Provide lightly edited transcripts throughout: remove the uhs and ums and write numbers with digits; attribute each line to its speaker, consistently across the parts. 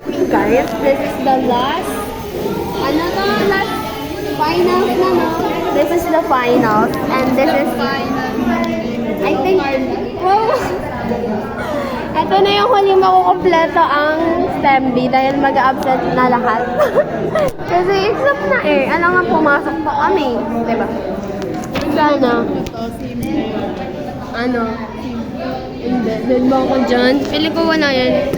Speaker 1: Guys, this is the last, ano to, last finals na no? This is the finals, and this is, I think, wow, ito na yung huling makukumpleto ang STEM B dahil mag-absent na lahat. Kasi exam na eh, alam nga pumasok pa kami, diba? Sana, ano, hindi, dun ba ako dyan? Pili ko wala yan.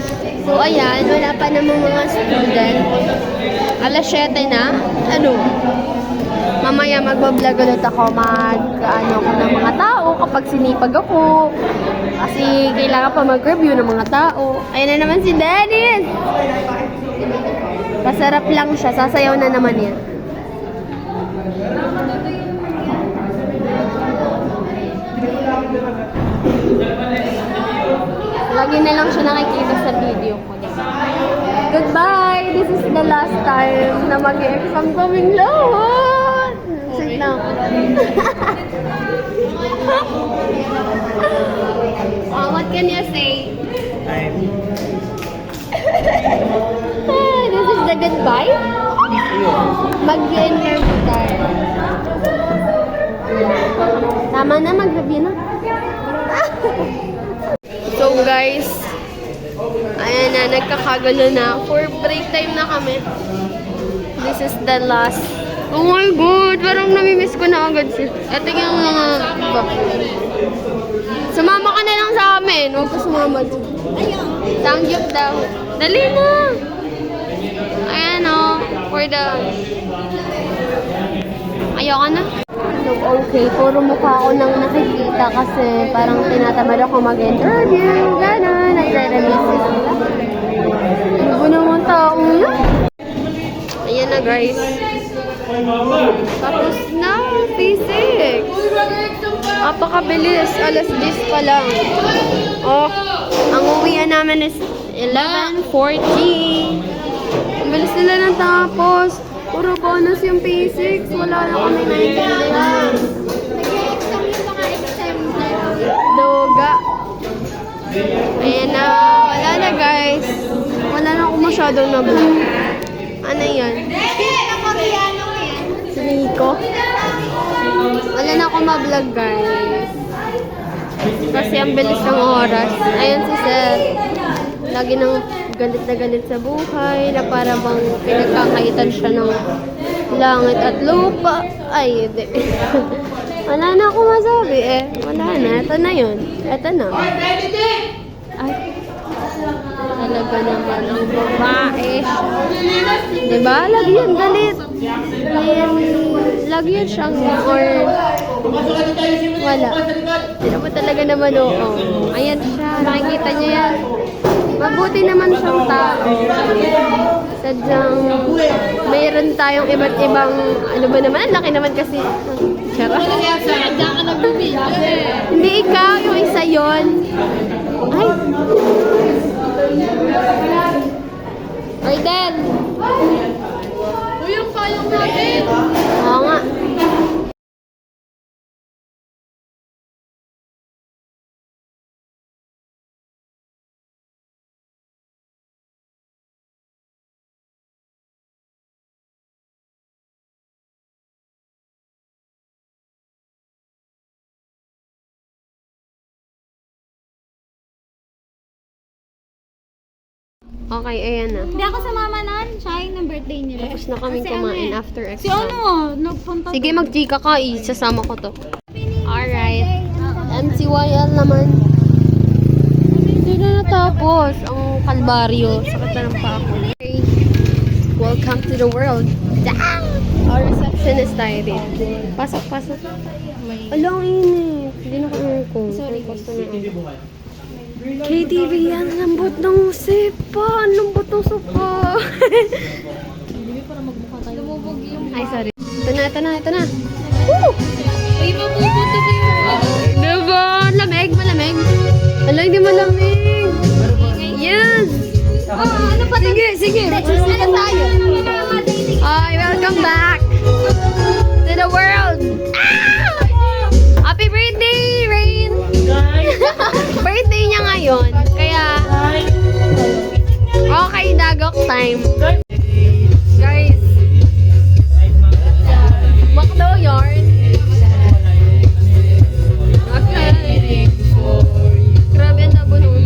Speaker 1: So, ayan, wala pa namang mga student. Alas 7 na. Ano? Mamaya magbablog ulit ako. Ano ako ng mga tao kapag sinipag ako. Kasi kailangan pa mag-review ng mga tao. Ayan na naman si Dennis! Pasarap lang siya. Sasayaw na naman yan. Lagi na lang siya nakikita sa video ko. Goodbye! This is the last time na mag-exam kaming lahat. Sit na ako. What can you say? This is the goodbye? Mag-interview tayo. Tama na, mag-review na. So guys, ayan na, nagkakagulo na. For break time na kami. This is the last. Oh my God, parang namimiss ko na agad siya. Ito yung mga sumama ka na lang sa amin. Huwag ka sumama dyan. Tangyap daw. Dali na. Ayan o, for the... Ayoko na. Okay, puro mukha ko nang nakikita kasi parang tinatamad ako mag-interview, gano'n, nagre-remiss sila. Ano ba naman taong yun? Ayan na guys. Tapos na, physics. Apakabilis, alas 10 pa lang. Oh, ang uwian namin is 11:40. Ang bilis nila natapos. Puro bonus yung physics. Wala na kami naiintindihan. Nag-exam yung mga exam. Doga. Ayan na. Wala na guys. Wala na ako masyadong na-vlog. Ano yan? Si Nico. Wala na ako ma-vlog guys. Kasi ang bilis ng oras. Ayan si Seth. Lagi nang galit na galit sa buhay, na para bang pinagkakaitan siya ng langit at lupa. Ay, hindi. Wala na ako masabi eh. Wala na. Ito na yun. Ito na. Ay. Talaga naman ang babae. Diba? Lagi yan galit. Lagi yan siyang or wala. Hindi naman talaga naman oo. Ayan siya. Nakikita niya yan. Mabuti naman siyang tao. Sadyang mayroon tayong iba't ibang, ano ba naman, ang laki naman kasi. Charot. Hindi ikaw, yung isa yon. Ay. Arden. Uy, yung payong natin. Oo nga. Okay, ayan na.
Speaker 2: Hindi ako sumama nun. Siya yung birthday nila.
Speaker 1: Tapos na kaming kumain after exam.
Speaker 2: Si ano, nagpunta.
Speaker 1: Sige, mag-chika ka. Isasama ko to. Alright. MCYL naman. Hindi na natapos ang kalbaryo. Sakit na ng paa ko. Okay. Welcome to the world. Our receptionist tayo din. Pasok, pasok. Alang init. Hindi na ko aircon. Sorry. KTV yan. Lambot ng sipa. Lambot ng sopa. Ay, sorry. Ito na. Woo!
Speaker 2: Uy, mapupunta ko yung
Speaker 1: Diba? Lamig, malamig. Ala, hindi malamig. Yes!
Speaker 2: ano pa?
Speaker 1: Sige.
Speaker 2: Ano tayo?
Speaker 1: Hi, welcome back to the world. Ah! Happy birthday, Rain! Birthday niya ngayon. Kaya, Okay, dagok time. Guys, makdo yarn. Okay. Grabe ang tabo nun.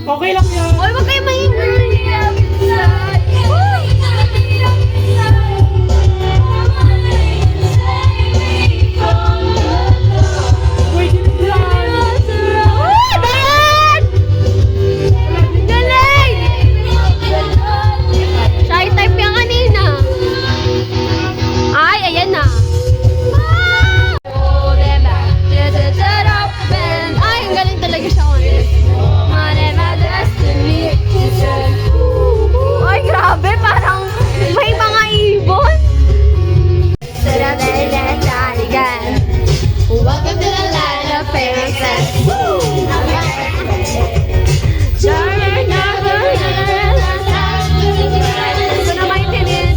Speaker 3: Okay lang yan.
Speaker 1: Oy, wag kayo maingay.
Speaker 3: Pwede na yan.
Speaker 1: Dan! Galing! Shy type yan kanina. Ay, ayan na. Ay, ang galing talaga siya kanina. Ay, grabe, parang may mga ibon. Welcome to the land of fairies. Hindi ko na maintindihan.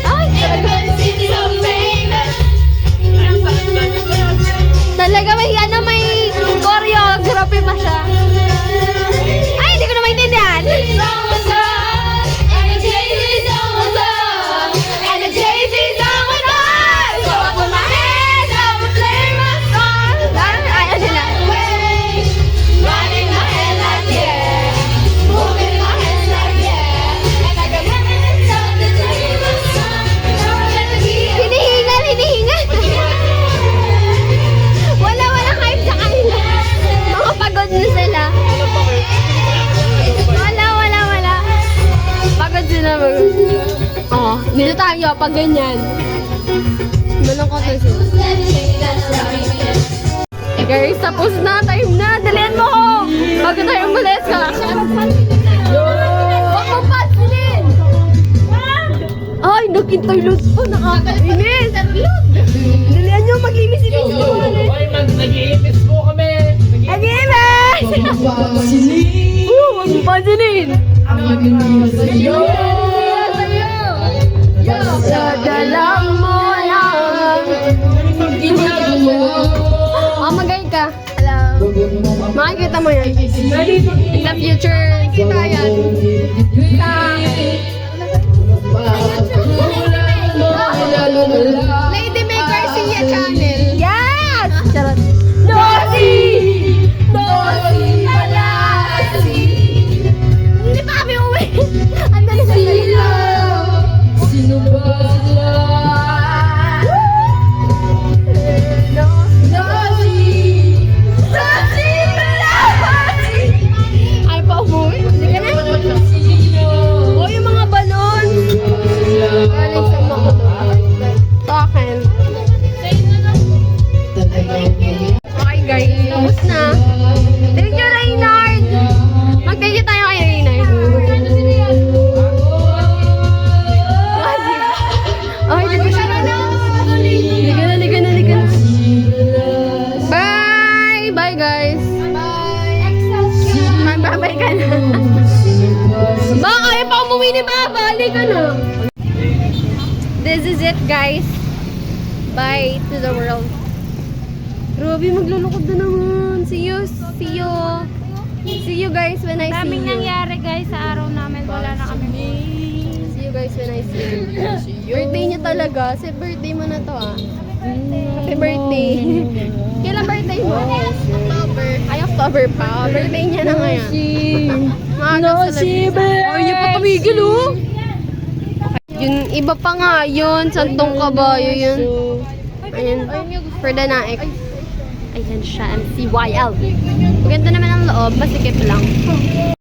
Speaker 1: Ay, talaga may ano, may choreography pa siya. Ay, hindi ko na maintindihan. Ay, ano na? Hinihingal, hinihingal. Walang hype sa kanila. Mga pagod na sila. Wala. Pagod sila, pagod. Oo, dito tayo pag ganyan. Malungkot na sila. Guys, tapos na. Time na. Dalihan mo ko. Bago tayo umalis ka. Huwag mo pasilin. Ay, nag-interlude po. Nakakainis. Dalihan nyo. Mag-imis-imis po.
Speaker 3: Oy, nag-iipis po kami.
Speaker 1: Mag-imis! Huwag mo pasilin. Sadalang mo lang. Magay ka. Hello. Makikita mo yan. In the future. Kita yan. Lady May Garcia channel. Yes! Charot. Nosy! Malasi! Hindi pa kami uwi. Andali sa sila. Sino ba sila? Ay pa umuwi? Hindi ka na? O yung mga balon. Galing sa mga sa akin. Okay guys, tapos na. Thank you, Reynard! Mag-thank you tayo kay Reynard. Okay, dito siya. Liga na. Bye! Bye guys! Bye ka na. Ba, kaya pa umuwi ni Baba. Balik ka na. This is it guys. Bye to the world. Grabe, maglulukod na naman. See you guys when I see you.
Speaker 2: Daming nangyari guys sa araw namin. Wala na kami.
Speaker 1: See you guys when I see you. Birthday niya talaga. Kasi birthday mo na to ah. Happy birthday. Kailan birthday mo? October. Ay, October pa. Birthday niya na ngayon. Maaga sa labis. Ay, niya pa tumigil oh. Yun, iba pa nga yun. Santong kabayo yun. Ayan. For the naik. Ayan siya. MCYL. Ganda naman ang loob. Masikip lang.